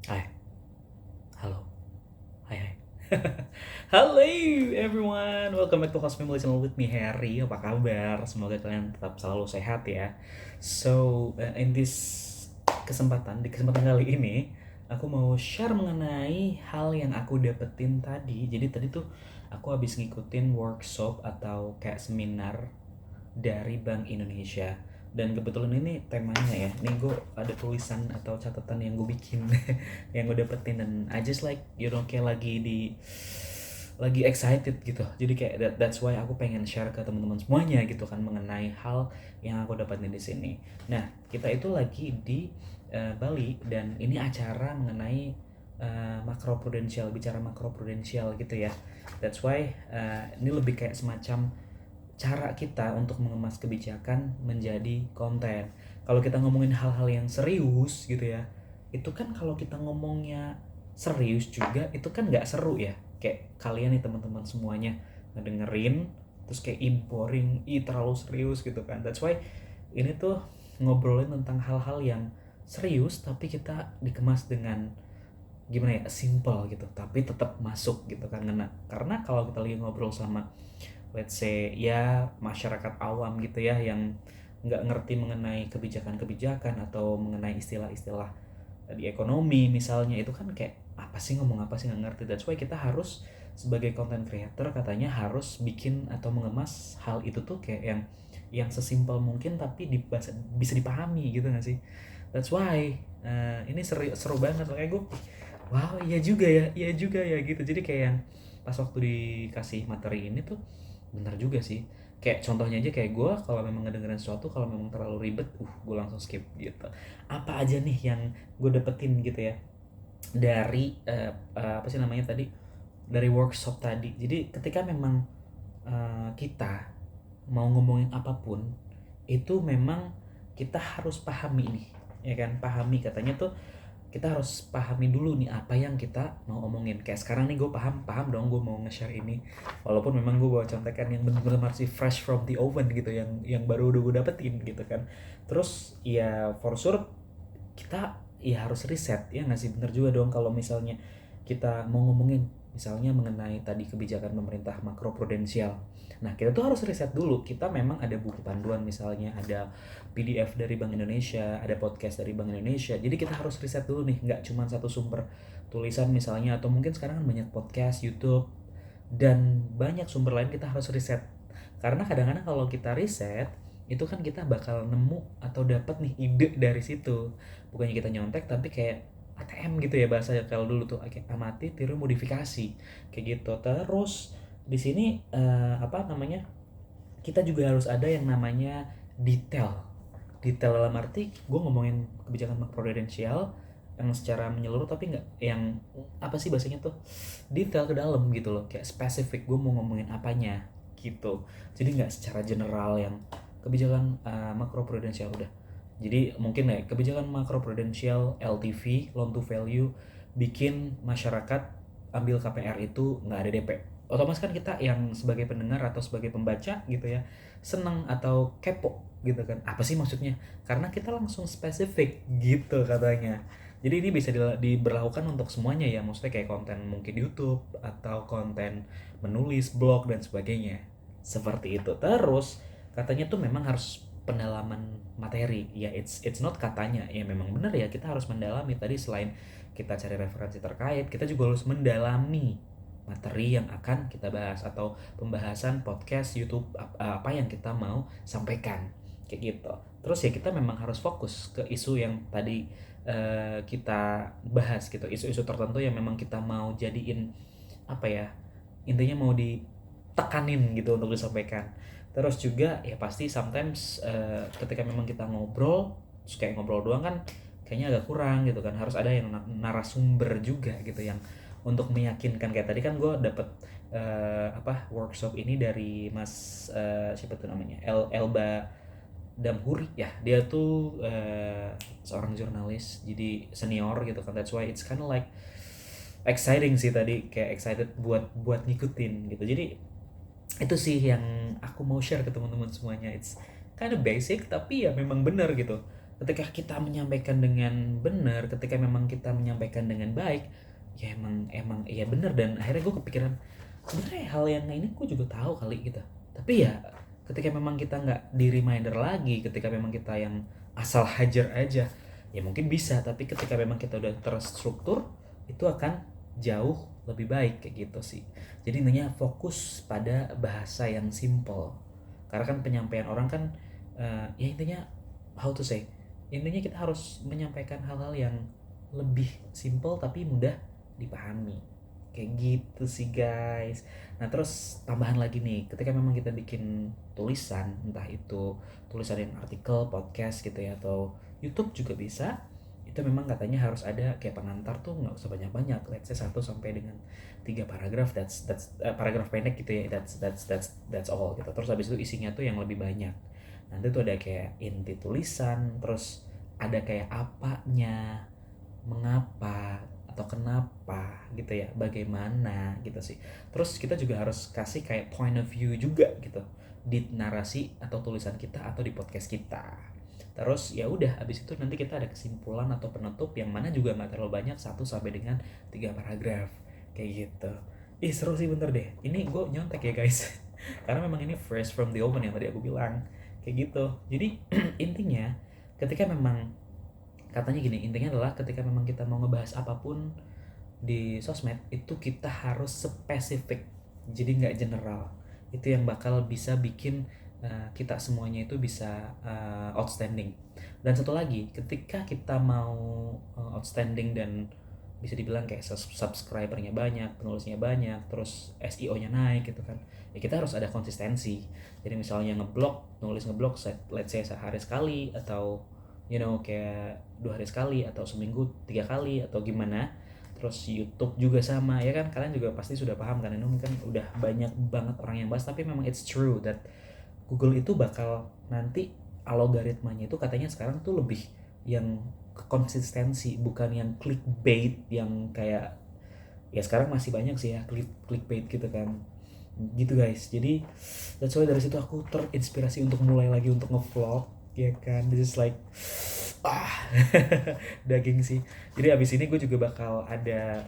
Hai, halo, hai hai. Hello everyone, welcome back to Host Family Channel with me Harry. Apa kabar? Semoga kalian tetap selalu sehat ya. In this di kesempatan kali ini, aku mau share mengenai hal yang aku dapetin tadi. Jadi tadi tuh aku habis ngikutin workshop atau kayak seminar dari Bank Indonesia, dan kebetulan ini temanya ya, ini gue ada tulisan atau catatan yang gue bikin yang gue dapetin, dan I just like kayak lagi excited gitu. Jadi kayak that's why aku pengen share ke teman-teman semuanya gitu kan, mengenai hal yang aku dapetin di sini. Nah, kita itu lagi di Bali, dan ini acara mengenai makroprudensial, bicara makroprudensial gitu ya. That's why ini lebih kayak semacam cara kita untuk mengemas kebijakan menjadi konten. Kalau kita ngomongin hal-hal yang serius gitu ya, itu kan kalau kita ngomongnya serius juga itu kan nggak seru ya. Kayak kalian nih teman-teman semuanya ngedengerin terus kayak boring, terlalu serius gitu kan. That's why ini tuh ngobrolin tentang hal-hal yang serius tapi kita dikemas dengan gimana ya, simple gitu tapi tetap masuk gitu kan, ngena. Karena kalau kita lagi ngobrol sama let's say ya masyarakat awam gitu ya, yang nggak ngerti mengenai kebijakan-kebijakan atau mengenai istilah-istilah di ekonomi misalnya, itu kan kayak apa sih, ngomong apa sih, nggak ngerti. That's why kita harus sebagai content creator katanya harus bikin atau mengemas hal itu tuh kayak yang sesimpel mungkin tapi bisa dipahami gitu nggak sih. That's why ini seru banget, makanya gue wow, iya juga ya gitu. Jadi kayak yang pas waktu dikasih materi ini tuh bener juga sih. Kayak contohnya aja, kayak gue kalau memang ngedengerin sesuatu, kalau memang terlalu ribet, gue langsung skip gitu. Apa aja nih yang gue dapetin gitu ya dari apa sih namanya tadi, dari workshop tadi. Jadi ketika memang kita mau ngomongin apapun itu memang kita harus pahami nih, ya kan, pahami katanya tuh kita harus pahami dulu nih apa yang kita mau omongin. Kayak sekarang nih gue paham dong, gue mau nge-share ini walaupun memang gue bawa contekan yang bener-bener masih fresh from the oven gitu, yang baru udah gue dapetin gitu kan. Terus ya for sure kita ya harus riset, ya nggak sih, bener juga dong kalau misalnya kita mau ngomongin misalnya mengenai tadi kebijakan pemerintah makroprudensial. Nah, kita tuh harus riset dulu. Kita memang ada buku panduan, misalnya ada PDF dari Bank Indonesia, ada podcast dari Bank Indonesia. Jadi kita harus riset dulu nih, nggak cuma satu sumber tulisan misalnya, atau mungkin sekarang kan banyak podcast, YouTube, dan banyak sumber lain. Kita harus riset. Karena kadang-kadang kalau kita riset, itu kan kita bakal nemu atau dapat nih ide dari situ. Bukannya kita nyontek tapi kayak ATM gitu ya bahasa kalau dulu tuh, kayak amati tiru modifikasi kayak gitu. Terus di sini apa namanya, kita juga harus ada yang namanya detail dalam arti gue ngomongin kebijakan makroprudensial yang secara menyeluruh, tapi nggak yang apa sih bahasanya tuh, detail ke dalam gitu loh, kayak spesifik gue mau ngomongin apanya gitu. Jadi nggak secara general yang kebijakan makroprudensial udah. Jadi mungkin ya kebijakan makroprudensial LTV, loan to value, bikin masyarakat ambil KPR itu nggak ada DP. Otomatis kan kita yang sebagai pendengar atau sebagai pembaca gitu ya, seneng atau kepo gitu kan, apa sih maksudnya, karena kita langsung spesifik gitu katanya. Jadi ini bisa diberlakukan untuk semuanya ya, maksudnya kayak konten mungkin di YouTube atau konten menulis blog dan sebagainya seperti itu. Terus katanya tuh memang harus pendalaman materi ya, it's not katanya ya, memang benar ya, kita harus mendalami tadi. Selain kita cari referensi terkait, kita juga harus mendalami materi yang akan kita bahas atau pembahasan podcast YouTube apa yang kita mau sampaikan kayak gitu. Terus ya kita memang harus fokus ke isu yang tadi kita bahas gitu, isu-isu tertentu yang memang kita mau jadiin apa ya, intinya mau ditekanin gitu untuk disampaikan. Terus juga ya pasti sometimes ketika memang kita ngobrol terus kayak ngobrol doang kan kayaknya agak kurang gitu kan, harus ada yang narasumber juga gitu yang untuk meyakinkan. Kayak tadi kan gue dapet apa workshop ini dari Mas siapa tuh namanya, Elba Damhuri ya, dia tuh seorang jurnalis jadi senior gitu kan. That's why it's kind of like exciting sih tadi, kayak excited buat buat ngikutin gitu. Jadi itu sih yang aku mau share ke teman-teman semuanya. It's kind of basic tapi ya memang benar gitu. ketika kita menyampaikan dengan benar, ketika memang kita menyampaikan dengan baik, ya emang ya benar. Dan akhirnya gue kepikiran sebenarnya hal yang ini gue juga tahu kali gitu, tapi ya ketika memang kita nggak di reminder lagi, ketika memang kita yang asal hajar aja, ya mungkin bisa, tapi ketika memang kita udah terstruktur, itu akan jauh lebih baik kayak gitu sih. Jadi intinya fokus pada bahasa yang simple, karena kan penyampaian orang kan ya intinya how to say, intinya kita harus menyampaikan hal-hal yang lebih simple tapi mudah dipahami kayak gitu sih guys. Nah terus tambahan lagi nih, ketika memang kita bikin tulisan, entah itu tulisan yang artikel, podcast gitu ya, atau YouTube juga bisa, itu memang katanya harus ada kayak pengantar tuh, nggak usah banyak-banyak, let's say 1 sampai dengan 3 paragraf, that's paragraf pendek gitu ya, that's all gitu. Terus habis itu isinya tuh yang lebih banyak, nanti tuh ada kayak inti tulisan, terus ada kayak apanya, mengapa, atau kenapa gitu ya, bagaimana gitu sih. Terus kita juga harus kasih kayak point of view juga gitu di narasi atau tulisan kita atau di podcast kita. Terus ya udah, abis itu nanti kita ada kesimpulan atau penutup yang mana juga nggak terlalu banyak, 1 sampai dengan 3 paragraf kayak gitu. Ih seru sih, bener deh, ini gue nyontek ya guys karena memang ini fresh from the oven yang tadi aku bilang kayak gitu. Jadi intinya ketika memang, katanya gini, intinya adalah ketika memang kita mau ngebahas apapun di sosmed itu kita harus spesifik, jadi nggak general. Itu yang bakal bisa bikin kita semuanya itu bisa outstanding. Dan satu lagi, ketika kita mau outstanding dan bisa dibilang kayak subscribernya banyak, penulisnya banyak, terus SEO-nya naik gitu kan, ya kita harus ada konsistensi. Jadi misalnya nulis ngeblog let's say sehari sekali, atau kayak 2 hari sekali, atau seminggu 3 kali, atau gimana. Terus YouTube juga sama ya kan, kalian juga pasti sudah paham kan, ini kan udah banyak banget orang yang bahas, tapi memang it's true that Google itu bakal nanti algoritmanya itu katanya sekarang tuh lebih yang ke konsistensi, bukan yang clickbait yang kayak, ya sekarang masih banyak sih ya clickbait gitu kan gitu guys. Jadi that's why dari situ aku terinspirasi untuk mulai lagi untuk ngevlog ya kan. This is like daging sih. Jadi abis ini gue juga bakal ada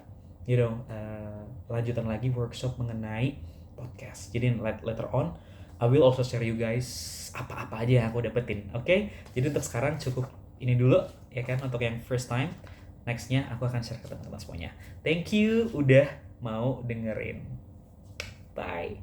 lanjutan lagi workshop mengenai podcast. Jadi later on I will also share you guys apa-apa aja yang aku dapetin. Oke? Jadi untuk sekarang cukup ini dulu ya kan, untuk yang first time. Nextnya aku akan share ke teman-teman semuanya. Thank you udah mau dengerin. Bye.